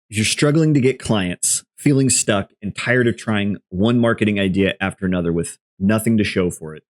If you're struggling to get clients, feeling stuck, and tired of trying one marketing idea after another with nothing to show for it,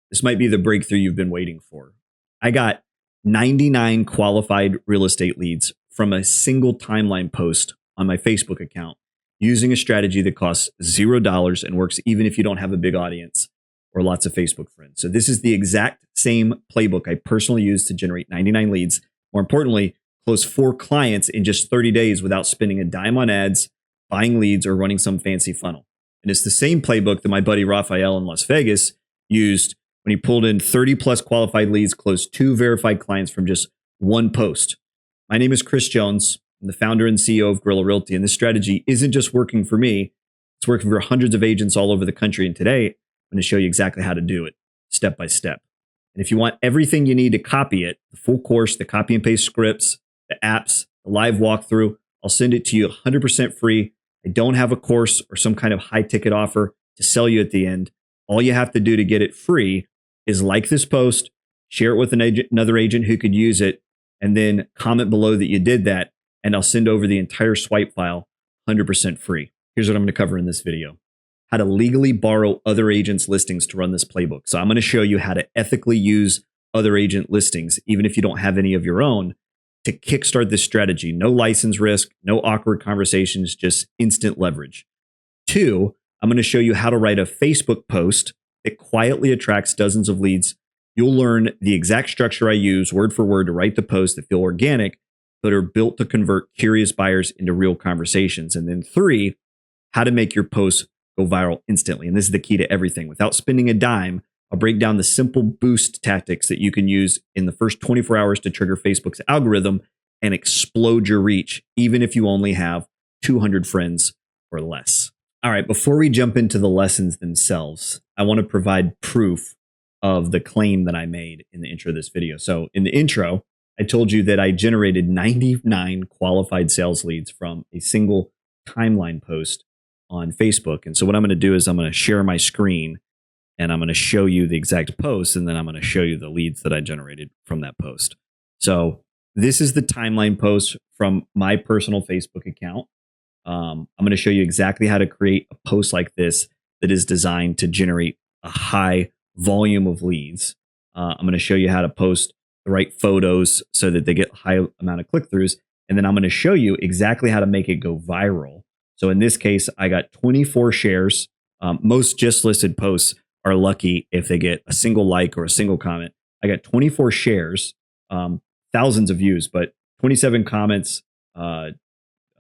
this might be the breakthrough you've been waiting for. I got 99 qualified real estate leads from a single timeline post on my Facebook account using a strategy that costs $0 and works even if you don't have a big audience or lots of Facebook friends. So this is the exact same playbook I personally used to generate 99 leads. More importantly, close 4 clients in just 30 days without spending a dime on ads, buying leads, or running some fancy funnel. And it's the same playbook that my buddy Raphael in Las Vegas used when he pulled in 30 plus qualified leads, closed 2 verified clients from just one post. My name is Chris Jones. I'm the founder and CEO of Guerrilla Realty. And this strategy isn't just working for me. It's working for hundreds of agents all over the country. And today, I'm going to show you exactly how to do it step by step. And if you want everything you need to copy it, the full course, the copy and paste scripts, the apps, the live walkthrough, I'll send it to you 100% free. I don't have a course or some kind of high ticket offer to sell you at the end. All you have to do to get it free is like this post, share it with another agent who could use it, and then comment below that you did that, and I'll send over the entire swipe file 100% free. Here's what I'm going to cover in this video. How to legally borrow other agents' listings to run this playbook. So I'm going to show you how to ethically use other agent listings, even if you don't have any of your own, to kickstart this strategy. No license risk, no awkward conversations, just instant leverage. 2, I'm going to show you how to write a Facebook post that quietly attracts dozens of leads. You'll learn the exact structure I use word for word to write the posts that feel organic, but are built to convert curious buyers into real conversations. And then 3, how to make your posts go viral instantly. And this is the key to everything. Without spending a dime, I'll break down the simple boost tactics that you can use in the first 24 hours to trigger Facebook's algorithm and explode your reach, even if you only have 200 friends or less. All right, before we jump into the lessons themselves, I want to provide proof of the claim that I made in the intro of this video. So in the intro, I told you that I generated 99 qualified sales leads from a single timeline post on Facebook. And so what I'm going to do is I'm going to share my screen and I'm going to show you the exact post, and then I'm going to show you the leads that I generated from that post. So this is the timeline post from my personal Facebook account. I'm going to show you exactly how to create a post like this that is designed to generate a high volume of leads. I'm going to show you how to post the right photos so that they get a high amount of click-throughs. And then I'm going to show you exactly how to make it go viral. So in this case, I got 24 shares. Most just listed posts are lucky if they get a single like or a single comment. I got 24 shares, thousands of views, but 27 comments,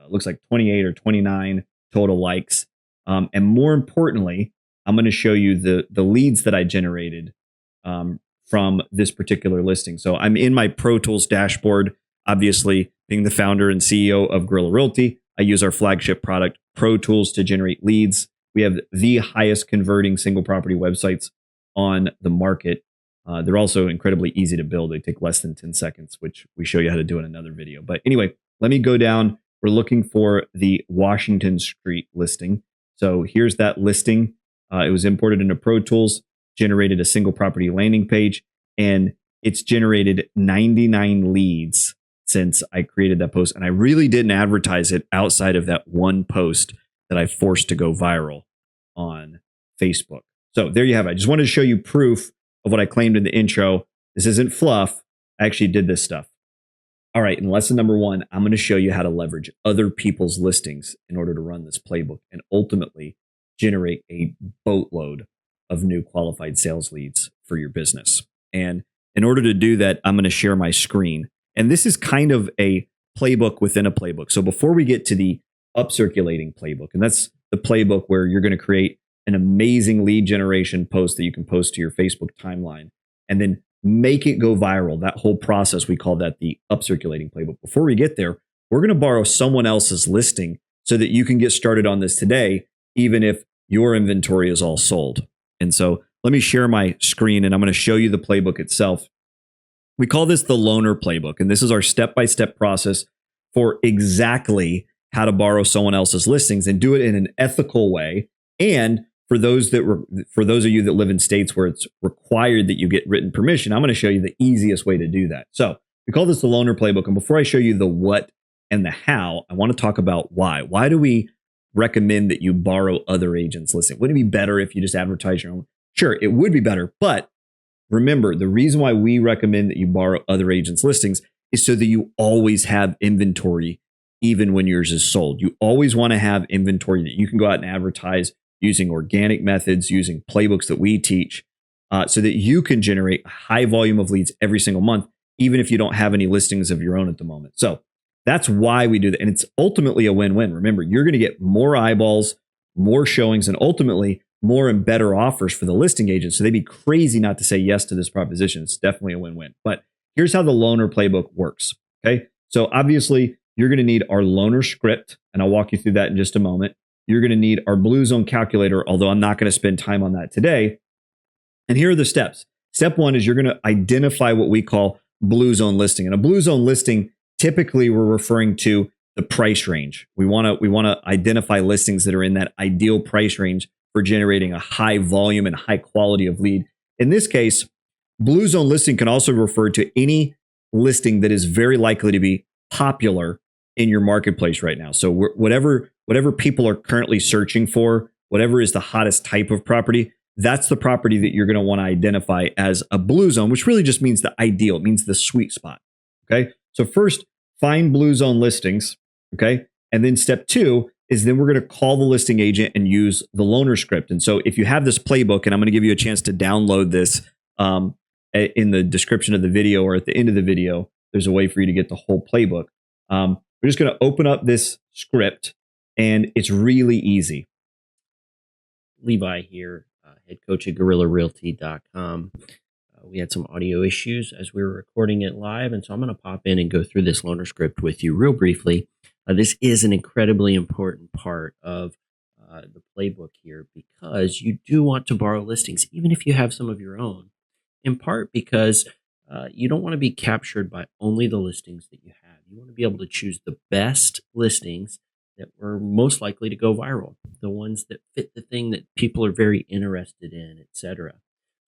looks like 28 or 29 total likes. And more importantly, I'm going to show you the leads that I generated from this particular listing. So I'm in my Pro Tools dashboard. Obviously, being the founder and CEO of Guerrilla Realty, I use our flagship product, Pro Tools, to generate leads. We have the highest converting single property websites on the market. They're also incredibly easy to build. They take less than 10 seconds, which we show you how to do in another video. But anyway, let me go down. We're looking for the Washington Street listing. So here's that listing. It was imported into Pro Tools, generated a single property landing page, and it's generated 99 leads since I created that post. And I really didn't advertise it outside of that one post that I forced to go viral on Facebook. So there you have it. I just wanted to show you proof of what I claimed in the intro. This isn't fluff. I actually did this stuff. All right, in lesson number 1, I'm going to show you how to leverage other people's listings in order to run this playbook and ultimately generate a boatload of new qualified sales leads for your business. And in order to do that, I'm going to share my screen. And this is kind of a playbook within a playbook. So before we get to the upcirculating playbook, and that's the playbook where you're going to create an amazing lead generation post that you can post to your Facebook timeline and then make it go viral. That whole process, we call that the upcirculating playbook. Before we get there, we're going to borrow someone else's listing so that you can get started on this today, even if your inventory is all sold. And so let me share my screen and I'm going to show you the playbook itself. We call this the loaner playbook. And this is our step-by-step process for exactly how to borrow someone else's listings and do it in an ethical way. And for those of you that live in states where it's required that you get written permission, I'm going to show you the easiest way to do that. So we call this the loaner playbook. And before I show you the what and the how, I want to talk about why. Why do we recommend that you borrow other agents' listing? Wouldn't it be better if you just advertise your own? Sure, it would be better. But remember, the reason why we recommend that you borrow other agents' listings is so that you always have inventory, even when yours is sold. You always want to have inventory that you can go out and advertise using organic methods, using playbooks that we teach, so that you can generate a high volume of leads every single month, even if you don't have any listings of your own at the moment. So that's why we do that. And it's ultimately a win-win. Remember, you're going to get more eyeballs, more showings, and ultimately more and better offers for the listing agent. So they'd be crazy not to say yes to this proposition. It's definitely a win-win. But here's how the loaner playbook works. Okay. So obviously you're going to need our loaner script, and I'll walk you through that in just a moment. You're going to need our Blue Zone calculator, although I'm not going to spend time on that today. And here are the steps. Step one is you're going to identify what we call Blue Zone listing. And a Blue Zone listing, typically we're referring to the price range. We want to identify listings that are in that ideal price range for generating a high volume and high quality of lead. In this case, Blue Zone listing can also refer to any listing that is very likely to be popular in your marketplace right now. So whatever people are currently searching for, whatever is the hottest type of property, that's the property that you're going to want to identify as a Blue Zone, which really just means the ideal. It means the sweet spot. Okay. So first, find Blue Zone listings. Okay. And then step two is then we're going to call the listing agent and use the loaner script. And so if you have this playbook, and I'm going to give you a chance to download this in the description of the video or at the end of the video, there's a way for you to get the whole playbook. We're just going to open up this script, and it's really easy. Levi here, head coach at GorillaRealty.com. We had some audio issues as we were recording it live, and so I'm going to pop in and go through this loaner script with you real briefly. This is an incredibly important part of the playbook here, because you do want to borrow listings, even if you have some of your own, in part because you don't want to be captured by only the listings that you have. You want to be able to choose the best listings that were most likely to go viral, the ones that fit the thing that people are very interested in, etc.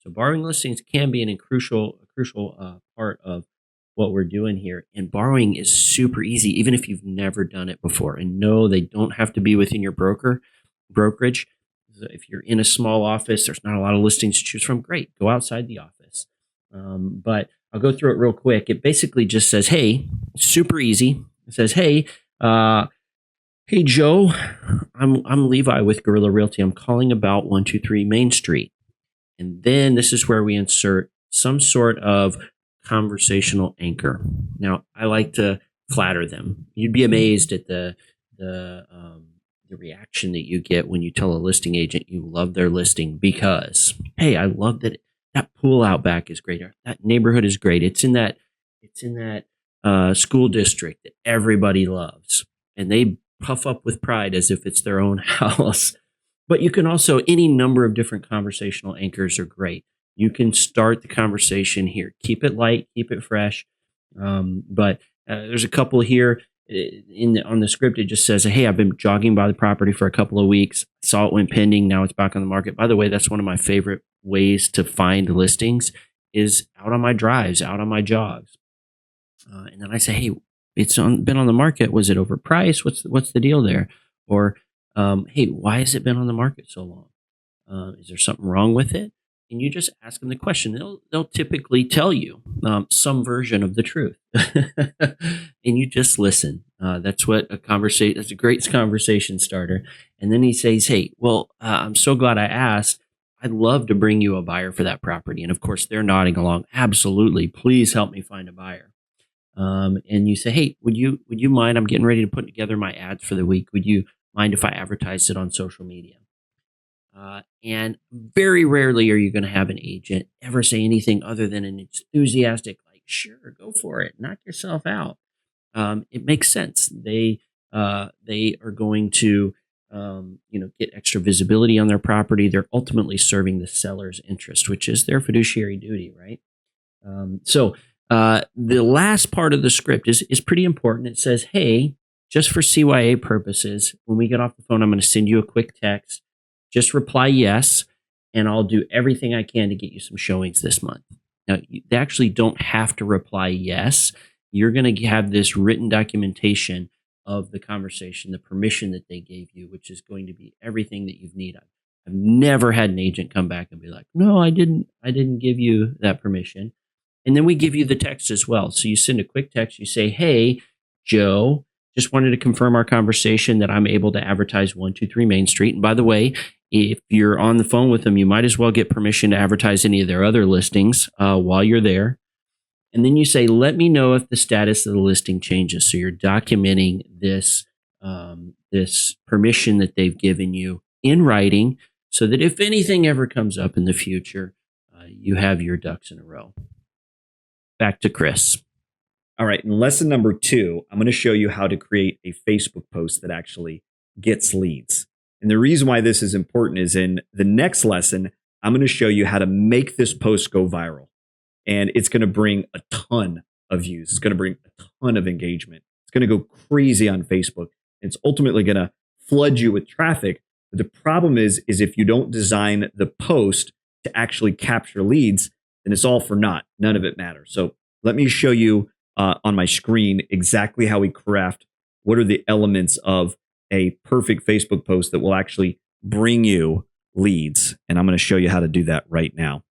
So borrowing listings can be a crucial part of what we're doing here. And borrowing is super easy, even if you've never done it before. And no, they don't have to be within your brokerage. If you're in a small office, there's not a lot of listings to choose from. Great, go outside the office. But I'll go through it real quick. It basically just says, hey, super easy. It says, hey, Joe, I'm Levi with Gorilla Realty. I'm calling about 123 Main Street. And then this is where we insert some sort of conversational anchor. Now, I like to flatter them. You'd be amazed at the reaction that you get when you tell a listing agent you love their listing because, hey, I love that pool out back is great. That neighborhood is great. It's in that school district that everybody loves, and they puff up with pride as if it's their own house. But you can also, any number of different conversational anchors are great. You can start the conversation here. Keep it light, keep it fresh. But there's a couple here on the script. It just says, hey, I've been jogging by the property for a couple of weeks. Saw it went pending. Now it's back on the market. By the way, that's one of my favorite ways to find listings is out on my drives, out on my jogs. And then I say, hey, it's been on the market. Was it overpriced? What's the deal there? Or, hey, why has it been on the market so long? Is there something wrong with it? And you just ask them the question. They'll typically tell you some version of the truth, and you just listen. That's what that's a great conversation starter. And then he says, "Hey, well, I'm so glad I asked. I'd love to bring you a buyer for that property." And of course, they're nodding along. Absolutely, please help me find a buyer. And you say, "Hey, would you mind? I'm getting ready to put together my ads for the week. Would you mind if I advertise it on social media?" And very rarely are you going to have an agent ever say anything other than an enthusiastic, like, sure, go for it, knock yourself out. It makes sense. They are going to, get extra visibility on their property. They're ultimately serving the seller's interest, which is their fiduciary duty, right? So the last part of the script is pretty important. It says, hey, just for CYA purposes, when we get off the phone, I'm going to send you a quick text. Just reply yes, and I'll do everything I can to get you some showings this month. Now, they actually don't have to reply yes. you're going to have this written documentation of the conversation, the permission that they gave you, which is going to be everything that you need. I've never had an agent come back and be like, no, I didn't give you that permission. And then we give you the text as well. So you send a quick text. You say, hey, Joe, just wanted to confirm our conversation that I'm able to advertise 123 Main Street. And by the way, if you're on the phone with them, you might as well get permission to advertise any of their other listings while you're there. And then you say, let me know if the status of the listing changes. So you're documenting this, this permission that they've given you in writing so that if anything ever comes up in the future, you have your ducks in a row. Back to Chris. All right. In lesson number 2, I'm going to show you how to create a Facebook post that actually gets leads. And the reason why this is important is in the next lesson, I'm going to show you how to make this post go viral. And it's going to bring a ton of views. It's going to bring a ton of engagement. It's going to go crazy on Facebook. It's ultimately going to flood you with traffic. But the problem is if you don't design the post to actually capture leads, then it's all for naught. None of it matters. So let me show you on my screen exactly how we craft what are the elements of a perfect Facebook post that will actually bring you leads. And I'm going to show you how to do that right now.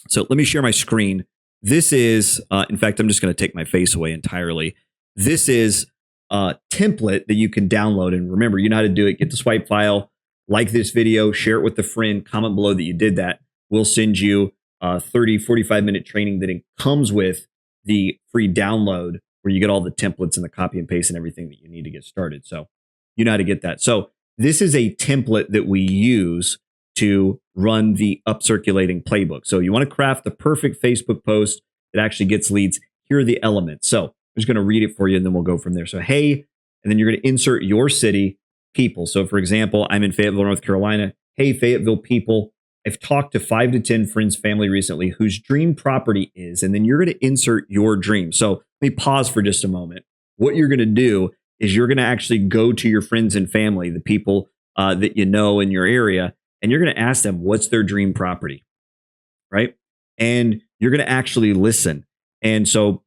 So let me share my screen. This is, in fact, I'm just going to take my face away entirely. This is a template that you can download. And remember, you know how to do it. Get the swipe file, like this video, share it with a friend, comment below that you did that. We'll send you 30, 45-minute training that it comes with the free download where you get all the templates and the copy and paste and everything that you need to get started. So you know how to get that. So this is a template that we use to run the upcirculating playbook. So you want to craft the perfect Facebook post that actually gets leads. Here are the elements. So I'm just going to read it for you and then we'll go from there. So, hey, and then you're going to insert your city people. So for example, I'm in Fayetteville, North Carolina. Hey, Fayetteville people, I've talked to 5 to 10 friends, family recently whose dream property is, and then you're going to insert your dream. So let me pause for just a moment. What you're going to do is you're going to actually go to your friends and family, the people that you know in your area, and you're going to ask them what's their dream property, right? And you're going to actually listen. And so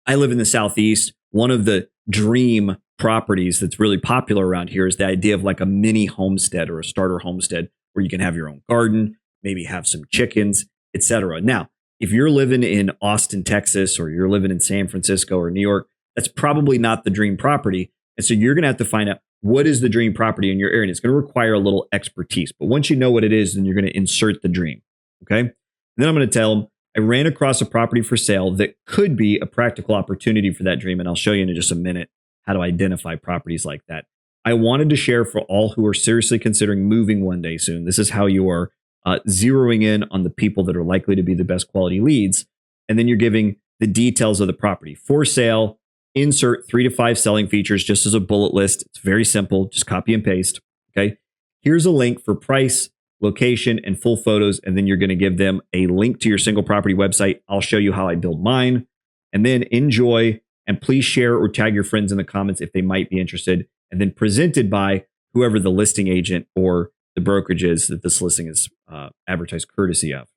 I live in the Southeast. One of the dream properties that's really popular around here is the idea of like a mini homestead or a starter homestead where you can have your own garden, maybe have some chickens, etc. Now, if you're living in Austin, Texas, or you're living in San Francisco or New York, that's probably not the dream property. And so you're going to have to find out what is the dream property in your area. And it's going to require a little expertise. But once you know what it is, then you're going to insert the dream. Okay. And then I'm going to tell them, I ran across a property for sale that could be a practical opportunity for that dream. And I'll show you in just a minute how to identify properties like that. I wanted to share for all who are seriously considering moving one day soon. This is how you are zeroing in on the people that are likely to be the best quality leads. And then you're giving the details of the property. For sale, insert 3 to 5 selling features just as a bullet list. It's very simple. Just copy and paste. Okay. Here's a link for price, location, and full photos. And then you're going to give them a link to your single property website. I'll show you how I build mine. And then enjoy, and please share or tag your friends in the comments if they might be interested. And then presented by whoever the listing agent or the brokerage is that this listing is advertised courtesy of.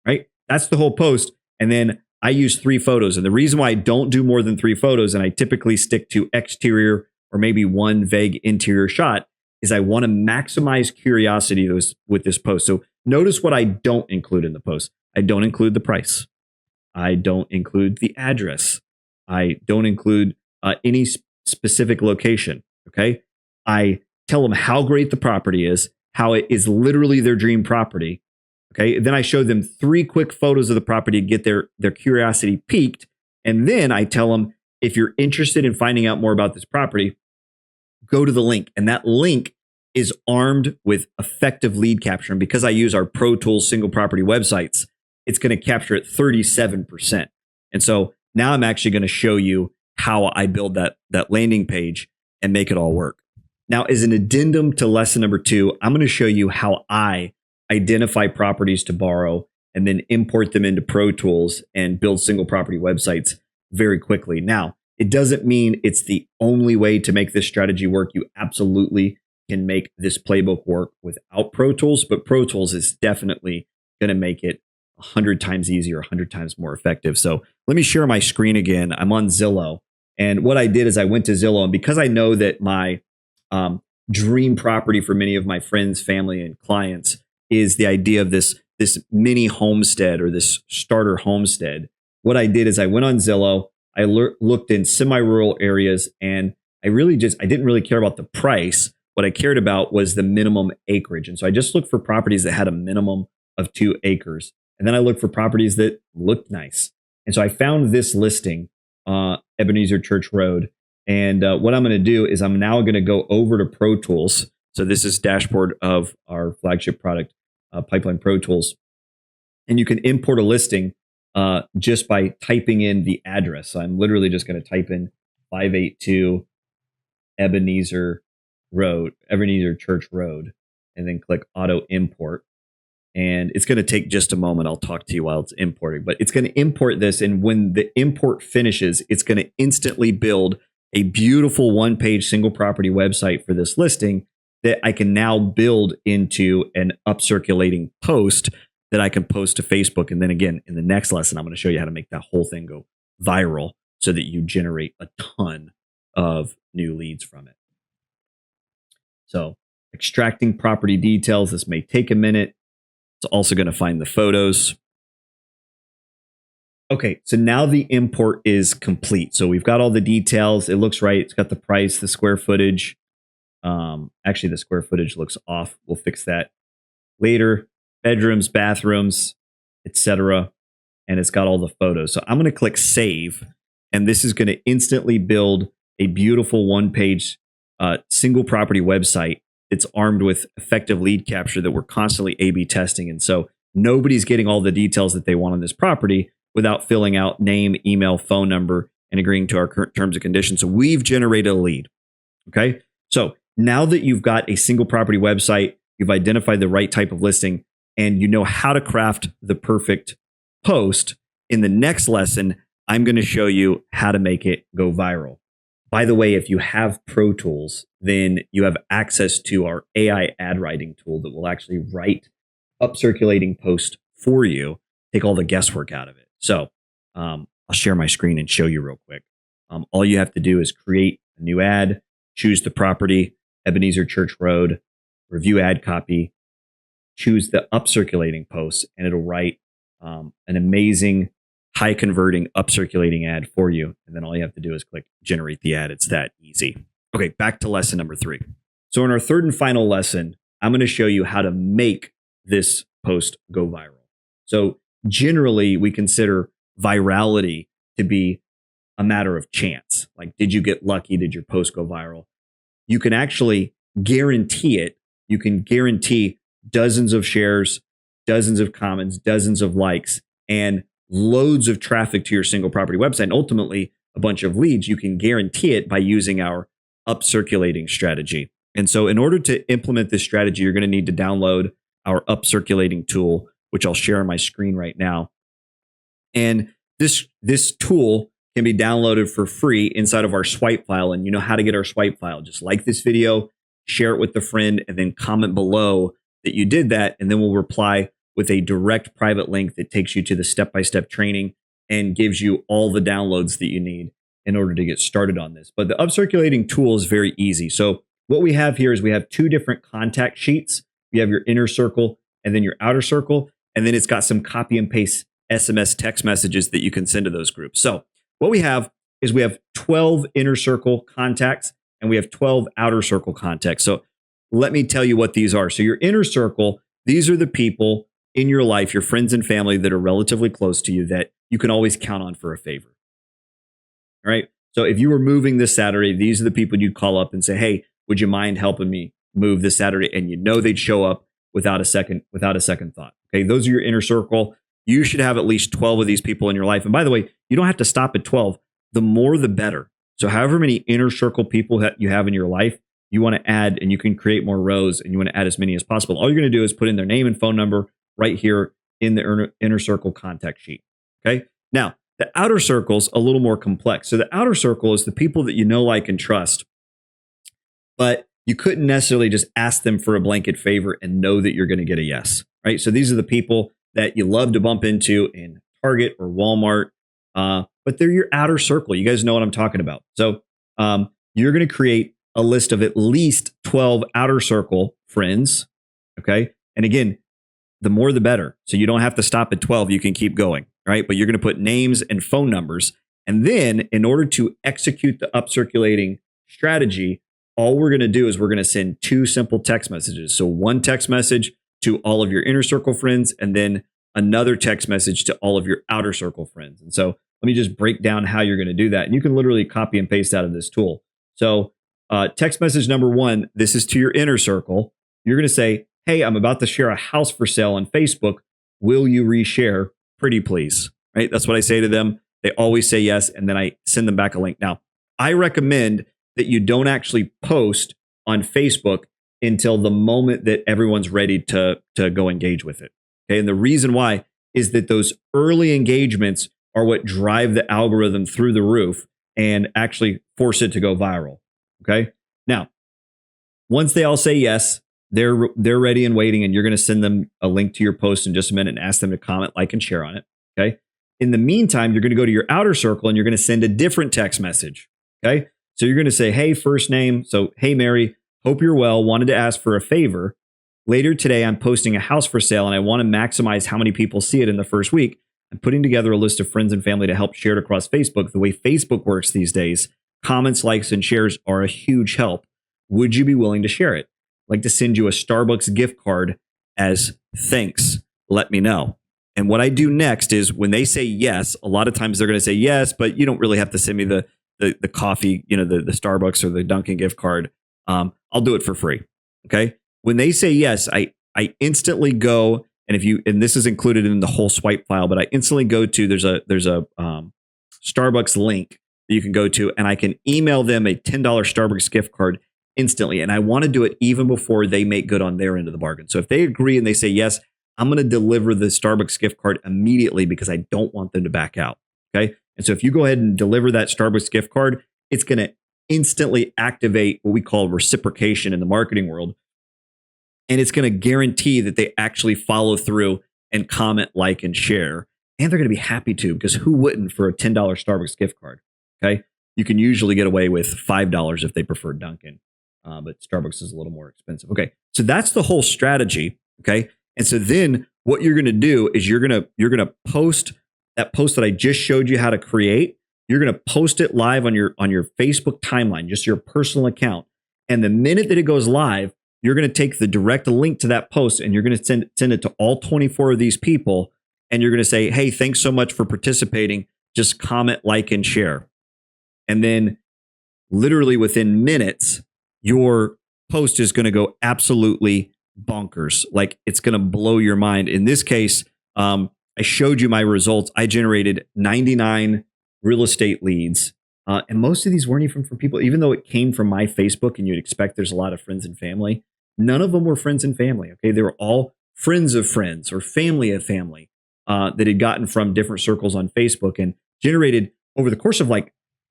Right? That's the whole post. And then I use 3 photos. And the reason why I don't do more than 3 photos, and I typically stick to exterior or maybe one vague interior shot, is I want to maximize curiosity with this post. So notice what I don't include in the post. I don't include the price. I don't include the address. I don't include any specific location. Okay. I tell them how great the property is, how it is literally their dream property. Okay. Then I show them 3 quick photos of the property to get their curiosity piqued. And then I tell them, if you're interested in finding out more about this property, go to the link. And that link is armed with effective lead capture. And because I use our Pro Tools single property websites, it's going to capture it 37%. And so now I'm actually going to show you how I build that landing page and make it all work. Now, as an addendum to lesson number 2, I'm going to show you how I identify properties to borrow and then import them into Pro Tools and build single property websites very quickly. Now, it doesn't mean it's the only way to make this strategy work. You absolutely can make this playbook work without Pro Tools, but Pro Tools is definitely going to make it 100 times easier, 100 times more effective. So let me share my screen again. I'm on Zillow. And what I did is I went to Zillow, and because I know that my dream property for many of my friends, family, and clients is the idea of this mini homestead or this starter homestead, what I did is I went on Zillow, I looked in semi-rural areas, and I didn't really care about the price. What I cared about was the minimum acreage. And so I just looked for properties that had a minimum of 2 acres. And then I looked for properties that looked nice. And so I found this listing, Ebenezer Church Road. And what I'm going to do is I'm now going to go over to Pro Tools. So this is dashboard of our flagship product, Pipeline Pro Tools. And you can import a listing just by typing in the address. So I'm literally just going to type in 582 Ebenezer Church Road, and then click Auto Import. And it's going to take just a moment. I'll talk to you while it's importing, but it's going to import this. And when the import finishes, it's going to instantly build a beautiful one-page single property website for this listing that I can now build into an upcirculating post that I can post to Facebook. And then again, in the next lesson, I'm going to show you how to make that whole thing go viral so that you generate a ton of new leads from it. So extracting property details, this may take a minute. It's also going to find the photos. Okay, so now the import is complete. So we've got all the details. It looks right. It's got the price, the square footage. Actually, the square footage looks off. We'll fix that later. Bedrooms, bathrooms, etc. And it's got all the photos. So I'm going to click Save, and this is going to instantly build a beautiful one-page single property website. It's armed with effective lead capture that we're constantly A/B testing. And so nobody's getting all the details that they want on this property without filling out name, email, phone number, and agreeing to our current terms and conditions. So we've generated a lead. Okay. So now that you've got a single property website, you've identified the right type of listing, and you know how to craft the perfect post, in the next lesson, I'm going to show you how to make it go viral. By the way, if you have Pro Tools, then you have access to our AI ad writing tool that will actually write upcirculating posts for you, take all the guesswork out of it. So I'll share my screen and show you real quick. All you have to do is create a new ad, choose the property, Ebenezer Church Road, review ad copy, choose the upcirculating posts, and it'll write an amazing, high converting upcirculating ad for you. And then all you have to do is click generate the ad. It's that easy. Okay, back to lesson number 3. So in our third and final lesson, I'm going to show you how to make this post go viral. So generally, we consider virality to be a matter of chance. Like, did you get lucky? Did your post go viral? You can actually guarantee it. You can guarantee dozens of shares, dozens of comments, dozens of likes, and loads of traffic to your single property website, and ultimately a bunch of leads. You can guarantee it by using our upcirculating strategy. And so in order to implement this strategy, you're going to need to download our upcirculating tool, which I'll share on my screen right now. And this tool can be downloaded for free inside of our swipe file. And you know how to get our swipe file. Just like this video, share it with a friend, and then comment below that you did that. And then we'll reply with a direct private link that takes you to the step-by-step training and gives you all the downloads that you need in order to get started on this. But the upcirculating tool is very easy. So what we have here is we have 2 different contact sheets. You have your inner circle and then your outer circle. And then it's got some copy and paste SMS text messages that you can send to those groups. So what we have is we have 12 inner circle contacts and we have 12 outer circle contacts. So let me tell you what these are. So your inner circle, these are the people in your life, your friends and family that are relatively close to you that you can always count on for a favor. All right. So if you were moving this Saturday, these are the people you'd call up and say, hey, would you mind helping me move this Saturday? And you know they'd show up without a second thought. Okay. Those are your inner circle. You should have at least 12 of these people in your life. And by the way, you don't have to stop at 12. The more, the better. So however many inner circle people that you have in your life, you want to add, and you can create more rows, and you want to add as many as possible. All you're going to do is put in their name and phone number right here in the inner circle contact sheet. Okay. Now, the outer circle's a little more complex. So the outer circle is the people that you know, like, and trust, but you couldn't necessarily just ask them for a blanket favor and know that you're going to get a yes. Right. So these are the people that you love to bump into in Target or Walmart, but they're your outer circle. You guys know what I'm talking about. So you're going to create a list of at least 12 outer circle friends. Okay. And again, the more the better. So you don't have to stop at 12. You can keep going. Right. But you're going to put names and phone numbers. And then in order to execute the upcirculating strategy, all we're going to do is we're going to send 2 simple text messages. So one text message to all of your inner circle friends, and then another text message to all of your outer circle friends. And so let me just break down how you're going to do that. And you can literally copy and paste out of this tool. So text message number 1, this is to your inner circle. You're going to say, hey, I'm about to share a house for sale on Facebook. Will you reshare? Pretty please. Right? That's what I say to them. They always say yes. And then I send them back a link. Now, I recommend that you don't actually post on Facebook until the moment that everyone's ready to go engage with it. Okay. And the reason why is that those early engagements are what drive the algorithm through the roof and actually force it to go viral. Okay. Now, once they all say yes, they're ready and waiting, and you're going to send them a link to your post in just a minute and ask them to comment, like, and share on it. Okay. In the meantime, you're going to go to your outer circle and you're going to send a different text message. Okay. So you're going to say, hey, first name. So, hey, Mary, hope you're well. Wanted to ask for a favor. Later today, I'm posting a house for sale and I want to maximize how many people see it in the first week. I'm putting together a list of friends and family to help share it across Facebook. The way Facebook works these days, comments, likes, and shares are a huge help. Would you be willing to share it? I'd like to send you a Starbucks gift card as thanks. Let me know. And what I do next is when they say yes, a lot of times they're going to say yes, but you don't really have to send me the coffee, the Starbucks or the Dunkin' gift card. I'll do it for free. Okay. When they say yes, I instantly go, and this is included in the whole swipe file, but I instantly go to, there's a Starbucks link that you can go to, and I can email them a $10 Starbucks gift card instantly. And I want to do it even before they make good on their end of the bargain. So if they agree and they say yes, I'm going to deliver the Starbucks gift card immediately because I don't want them to back out. Okay. And so if you go ahead and deliver that Starbucks gift card, it's going to instantly activate what we call reciprocation in the marketing world. And it's going to guarantee that they actually follow through and comment, like, and share. And they're going to be happy to, because who wouldn't for a $10 Starbucks gift card? Okay. You can usually get away with $5 if they prefer Dunkin'. But Starbucks is a little more expensive. Okay. So that's the whole strategy. Okay. And so then what you're going to do is you're going to post that post that I just showed you how to create. You're going to post it live on your Facebook timeline, just your personal account. And the minute that it goes live, you're going to take the direct link to that post and you're going to send it to all 24 of these people. And you're going to say, hey, thanks so much for participating. Just comment, like, and share. And then literally within minutes, your post is going to go absolutely bonkers. Like, it's going to blow your mind. In this case, I showed you my results. I generated 99 real estate leads. And most of these weren't even from people, even though it came from my Facebook and you'd expect there's a lot of friends and family. None of them were friends and family. Okay. They were all friends of friends or family of family that had gotten from different circles on Facebook, and generated over the course of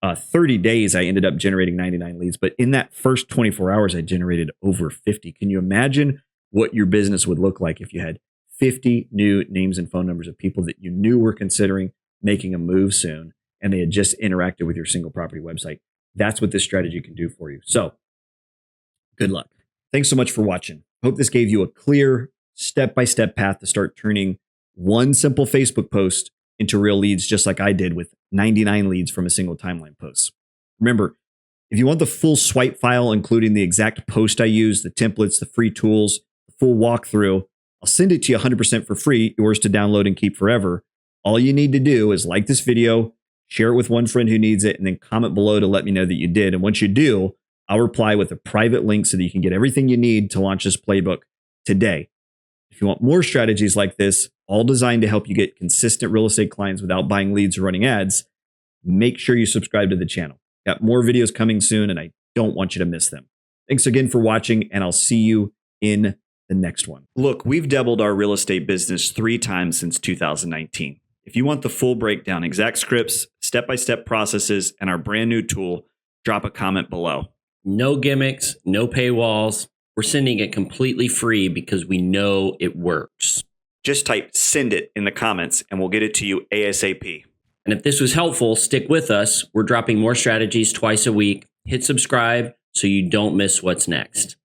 30 days. I ended up generating 99 leads. But in that first 24 hours, I generated over 50. Can you imagine what your business would look like if you had 50 new names and phone numbers of people that you knew were considering making a move soon, and they had just interacted with your single property website? That's what this strategy can do for you. So good luck. Thanks so much for watching. Hope this gave you a clear step-by-step path to start turning one simple Facebook post into real leads, just like I did with 99 leads from a single timeline post. Remember, if you want the full swipe file, including the exact post I use, the templates, the free tools, the full walkthrough, I'll send it to you 100% for free, yours to download and keep forever. All you need to do is like this video, share it with one friend who needs it, and then comment below to let me know that you did. And once you do, I'll reply with a private link so that you can get everything you need to launch this playbook today. If you want more strategies like this, all designed to help you get consistent real estate clients without buying leads or running ads, make sure you subscribe to the channel. Got more videos coming soon, and I don't want you to miss them. Thanks again for watching, and I'll see you in the next one. Look, we've doubled our real estate business 3 times since 2019. If you want the full breakdown, exact scripts, step-by-step processes, and our brand new tool, drop a comment below. No gimmicks, no paywalls. We're sending it completely free because we know it works. Just type "send it" in the comments and we'll get it to you ASAP. And if this was helpful, stick with us. We're dropping more strategies twice a week. Hit subscribe so you don't miss what's next.